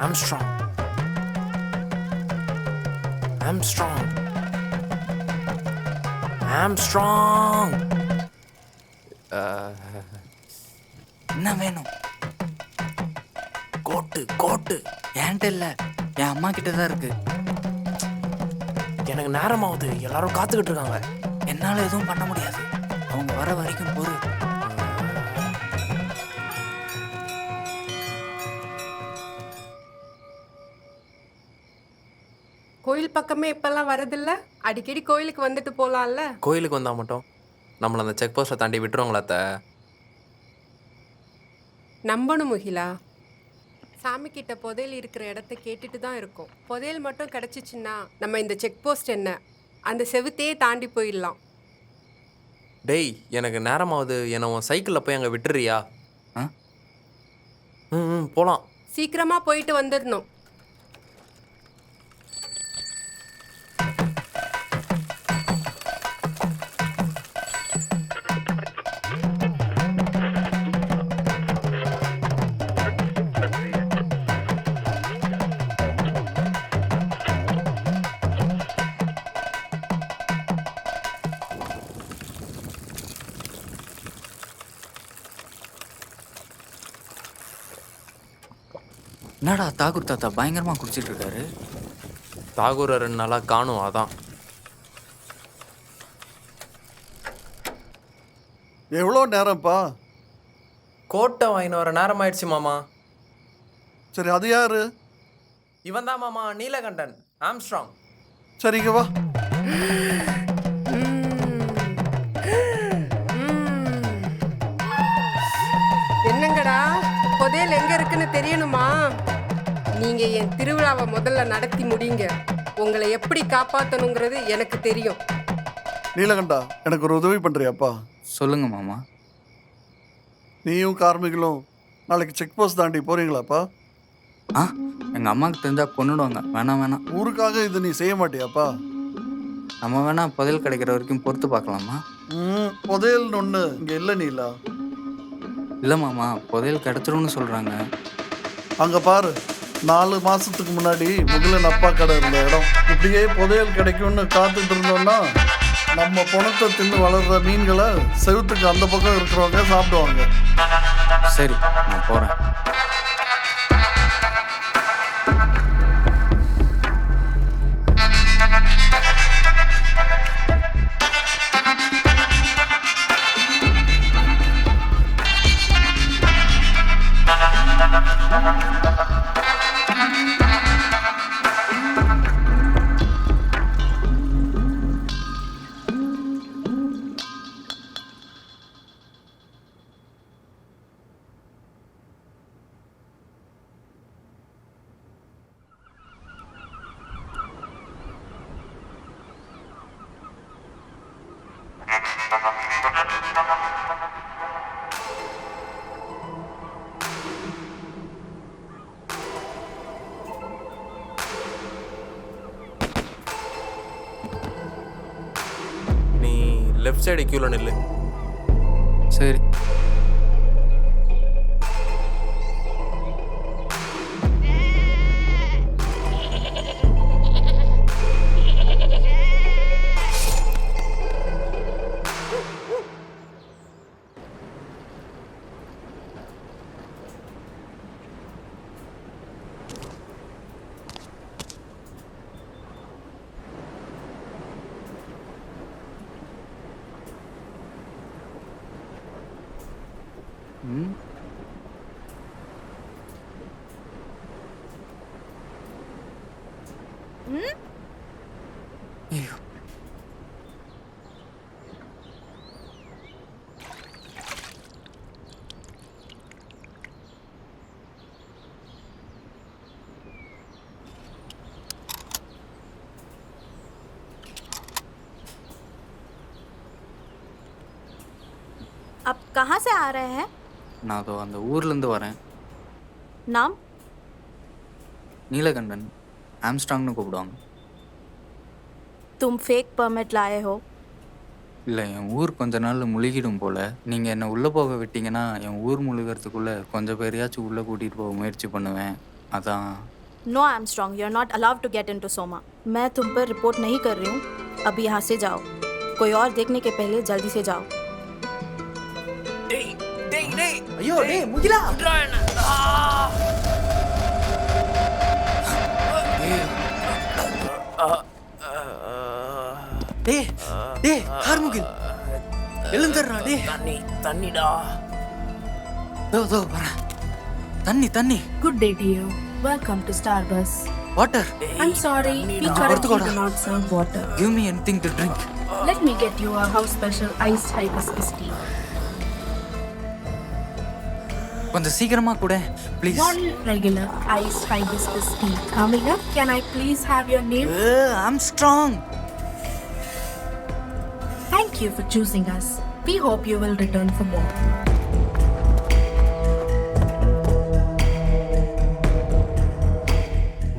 Armstrong. Armstrong. Armstrong. என்ன வேணும்? கோட்டு. என்கிட்ட இல்லை, என் அம்மா கிட்ட தான் இருக்கு. எனக்கு நேரமாகுது, எல்லாரும் காத்துக்கிட்டு இருக்காங்க. என்னால் எதுவும் பண்ண முடியாது. அவங்க வர வரைக்கும் பொறு. கோயில் பக்கமே இப்பெல்லாம் வரதில்ல. அடிக்கடி கோயிலுக்கு வந்துட்டு போலாம்ல. கோயிலுக்கு வந்தால் மட்டும் நம்மளை அந்த செக் போஸ்ட்டை தாண்டி விட்டுருவாங்களா அத்தை? நம்பணும் முகிலா. சாமி கிட்ட புதையல் இருக்கிற இடத்த கேட்டுட்டு தான் இருக்கோம். புதையல் மட்டும் கிடச்சிச்சின்னா நம்ம இந்த செக் போஸ்ட் என்ன, அந்த செவுத்தையே தாண்டி போயிடலாம். டேய், எனக்கு நேரமாகுது, என்னை உன் சைக்கிளில் போய் அங்கே விட்டுறியா? போகலாம். சீக்கிரமா போயிட்டு வந்துடணும். என்னடா தாக்கூர் தாத்தா பயங்கரமாக குடிச்சிட்டு இருக்காரு? தாகூரை 2 நாளாக காணும், அதான். எவ்வளோ நேரம்ப்பா? கோட்டை வாங்கின வர நேரம் ஆயிடுச்சு மாமா. சரி, அது யாரு? இவன் தான் மாமா, நீலகண்டன், ஆம்ஸ்ட்ராங். சரிங்க வா. என்னங்கடா, புதையல் எங்க இருக்குன்னு தெரியணுமா? நீங்க என் திருவிழாவை முதல்ல நடத்தி முடிங்க. உங்களை எப்படி காப்பாற்றணுங்கிறது எனக்கு தெரியும். நீலகண்டா, எனக்கு ஒரு உதவி பண்ணுறியாப்பா? சொல்லுங்க மாமா. நீயும் கார்மிகளும் நாளைக்கு செக் போஸ்ட் தாண்டி போகிறீங்களாப்பா? எங்கள் அம்மாவுக்கு தெரிஞ்சால் கொண்டுடுவாங்க. வேணாம். ஊருக்காக இது நீ செய்ய மாட்டியாப்பா? நம்ம வேணா புதையல் கிடைக்கிற வரைக்கும் பொறுத்து பார்க்கலாமா? புதையல்னு ஒன்று இங்கே இல்லை நீலா. இல்லை மாமா, புதையல் கிடச்சிரும்னு சொல்கிறாங்க. அங்கே பாரு, 4 மாதத்துக்கு முன்னாடி முகிலன் அப்பா கடை இருந்த இடம். இப்படியே புதையல் கிடைக்கும்னு காத்துட்டு இருந்தோம்னா நம்ம பணத்தை தின்னு வளர்கிற மீன்களை செவுத்துக்கு அந்த பக்கம் இருக்கிறவங்க சாப்பிடுவாங்க. சரி, நான் போகிறேன். நீ லெஃப்ட் சைடு கியூவில் நில்லு. சரி. आप कहाँ से आ रहे हैं? நான் அதோ அந்த ஊர்லேருந்து வரேன். नाम? நீலகண்டன். ஆம்ஸ்ட்ராங்னு கூப்பிடுவாங்க. तुम फेक परमिट लाए हो? இல்லை, என் ஊர் கொஞ்ச நாள் முழுகிடும் போல். நீங்கள் என்னை உள்ளே போக விட்டீங்கன்னா என் ஊர் முழுகிறதுக்குள்ளே கொஞ்சம் பேரையாச்சும் உள்ளே கூட்டிகிட்டு போக முயற்சி பண்ணுவேன். அதான். No I am strong, you are not allowed to get into Soma. मैं तुम पर रिपोर्ट नहीं कर रही हूँ, अभी यहाँ से जाओ। कोई और देखने के पहले जल्दी से जाओ। ஐயோ டேய் முகிலா டேய் டேய் கார்முகில் எழுந்தறா டேய். தண்ணிடா. தோ வரேன். தண்ணி. Good day to you. Welcome to Starbus. Water. I'm sorry, we currently do not serve water. Give me anything to drink. Let me get you a house special iced hibiscus tea. கொஞ்சம் சீக்கிரமா கூட please. One regular iced hibiscus tea. Coming up, can I please have your name? I'm strong. Thank you for choosing us. We hope you will return for more.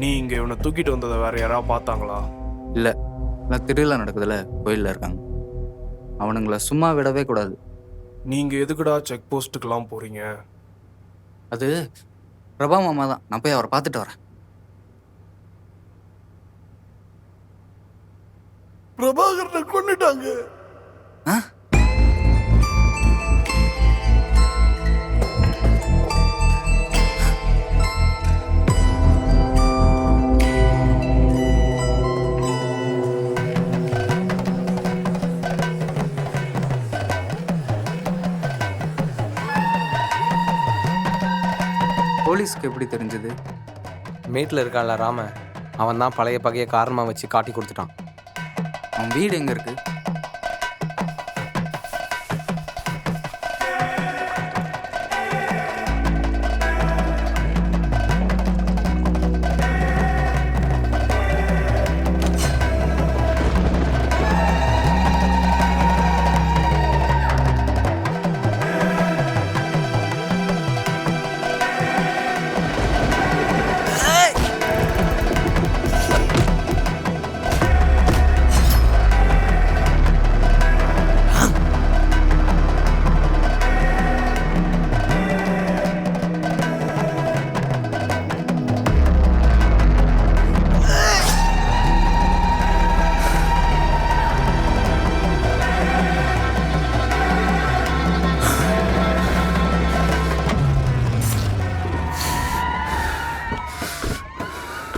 நீ இங்க இவனை தூக்கிட்டு வந்ததை வேற யாராவது பார்த்தாங்களா? இல்லை, நான் திருவிழா நடக்குதுல்ல, கோயிலில் இருக்காங்க. அவனுங்களை சும்மா விடவே கூடாது. நீங்க எதுக்குடா செக் போஸ்ட்டுக்கெல்லாம் போறீங்க? அது பிரபா மாமா தான். நான் போய் அவரை பார்த்துட்டு வரேன். பிரபாகரனை கொண்டுட்டாங்க. ஆ? போலீஸ்க்கு எப்படி தெரிஞ்சது? மேட்டில் இருக்கான்ல ராம, அவன் தான் பழைய பகையை காரணமாக வச்சு காட்டி கொடுத்துட்டான். அவன் வீடு எங்கே இருக்கு?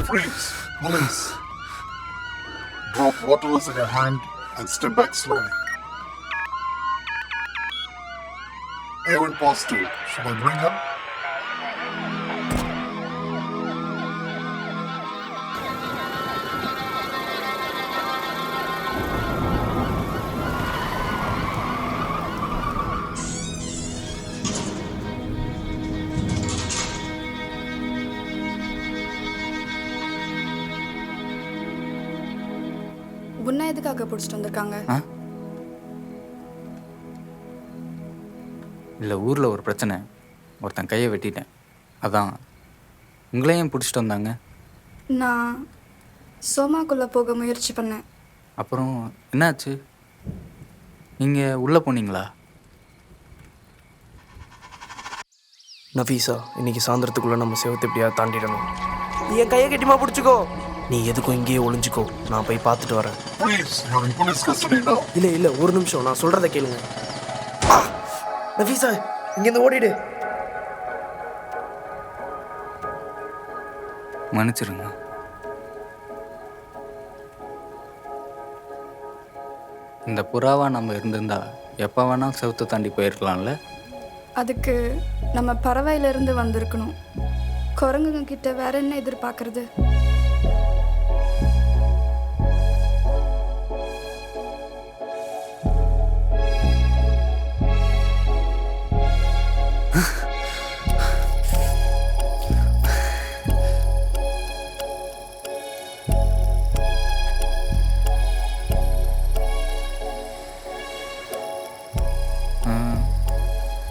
Freeze! Police! Drop whatever is in your hand and step back slowly. A1 positive. Shall I bring her? உன்னை எதுக்காக பிடிச்சிட்டு வந்திருக்காங்க? இல்லை, ஊரில் ஒரு பிரச்சனை. ஒருத்தன் கையை வெட்டிட்டேன். அதான் உங்களையும் பிடிச்சிட்டு வந்தாங்க. நான் சோமாக்குள்ளே போக முயற்சி பண்ணேன். அப்புறம் என்னாச்சு? நீங்கள் உள்ளே போனீங்களா? நஃபீஸா, இன்னைக்கு சாயந்தரத்துக்குள்ளே நம்ம செவத்தை எப்படியாவது தாண்டிடணும். என் கையை கட்டிமா பிடிச்சிக்கோ. நீ எதுக்கும் இங்கேயே ஒளிஞ்சிக்கோ, நான் போய் பார்த்துட்டு வரேன். Please, you're in police custody now. இல்லை ஒரு நிமிஷம், நான் சொல்கிறத கேளுங்க. நஃபீஸா, இங்கேருந்து ஓடிடு. மன்னிச்சிருங்க. இந்த புறாவா நம்ம இருந்திருந்தா எப்போ வேணால் செவத்தை தாண்டி போயிருக்கலாம்ல. அதுக்கு நம்ம பறவையிலிருந்து வந்திருக்கணும். குரங்குங்க கிட்ட வேற என்ன எதிர்பார்க்கறது?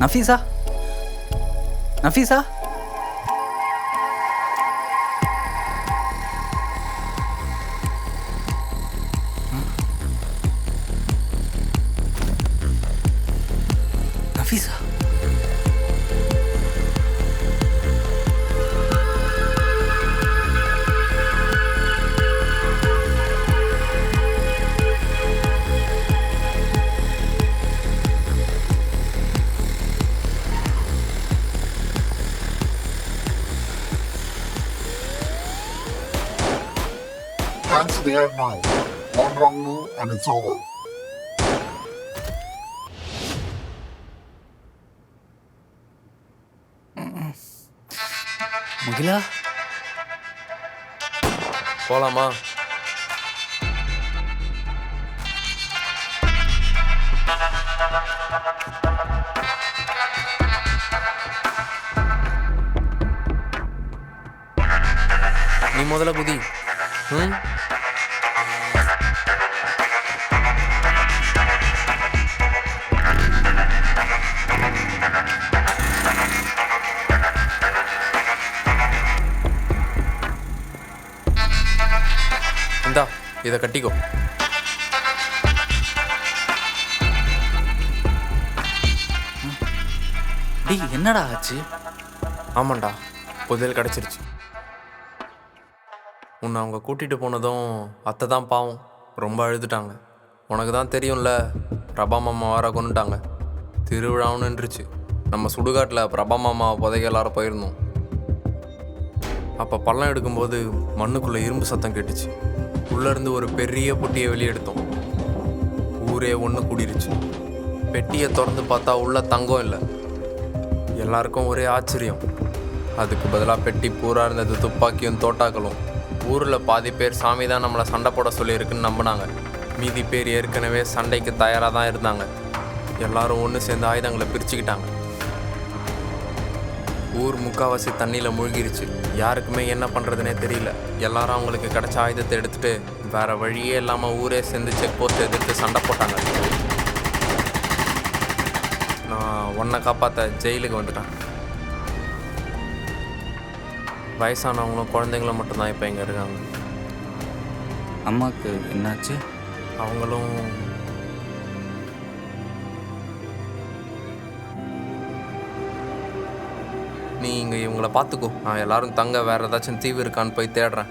Nafeesa, Nafeesa, Nafeesa. Cancel the air now. One wrong move and it's over. Mugila போலாமா? நீ முதல்ல குதி. ம் இந்தா இதை கட்டிக்கோ. டேய் என்னடா ஆச்சு? ஆமாண்டா, புதையல் கிடச்சிருச்சு. உன்னை அவங்க கூட்டிகிட்டு போனதும் அத்தை தான் பாவம், ரொம்ப அழுதுட்டாங்க. உனக்கு தான் தெரியும்ல, பிரபா மாமா வர கொண்டுட்டாங்க. திருவிழாவும் நின்றுச்சு. நம்ம சுடுகாட்டில் பிரபா மாமாவை புதைக்க எல்லாரும் போயிருந்தோம். அப்போ பள்ளம் எடுக்கும்போது மண்ணுக்குள்ளே இரும்பு சத்தம் கேட்டுச்சு. உள்ளேருந்து ஒரு பெரிய பொட்டியை வெளியே எடுத்தோம். ஊரே ஒன்று கூடிருச்சு. பெட்டியை திறந்து பார்த்தா உள்ள தங்கம் இல்லை. எல்லாருக்கும் ஒரே ஆச்சரியம். அதுக்கு பதிலாக பெட்டி பூரா இருந்தது துப்பாக்கியும் தோட்டாக்களும். ஊரில் பாதி பேர் சாமி தான் நம்மளை சண்டை போட சொல்லியிருக்குன்னு நம்பினாங்க. மீதி பேர் ஏற்கனவே சண்டைக்கு தயாராக தான் இருந்தாங்க. எல்லாரும் ஒன்று சேர்ந்து ஆயுதங்களை பிரிச்சுக்கிட்டாங்க. ஊர் முக்கால்வாசி தண்ணியில் மூழ்கிருச்சு. யாருக்குமே என்ன பண்ணுறதுனே தெரியல. எல்லாரும் அவங்களுக்கு கிடைச்ச ஆயுதத்தை எடுத்துகிட்டு வேறு வழியே இல்லாமல் ஊரே சேர்ந்து செக் போஸ்ட் எதிர்த்து சண்டை போட்டாங்க. நான் உன்னை காப்பாற்ற ஜெயிலுக்கு வந்துட்டேன். வயசானவங்களும் குழந்தைங்களும் மட்டும்தான் இப்போ இங்கே இருக்காங்க. அம்மாவுக்கு என்னாச்சு? அவங்களும் நீ இங்கே இவங்கள பார்த்துக்கோ. நான் எல்லாரும் தங்க வேறு ஏதாச்சும் தீவு இருக்கான்னு போய் தேடுறேன்.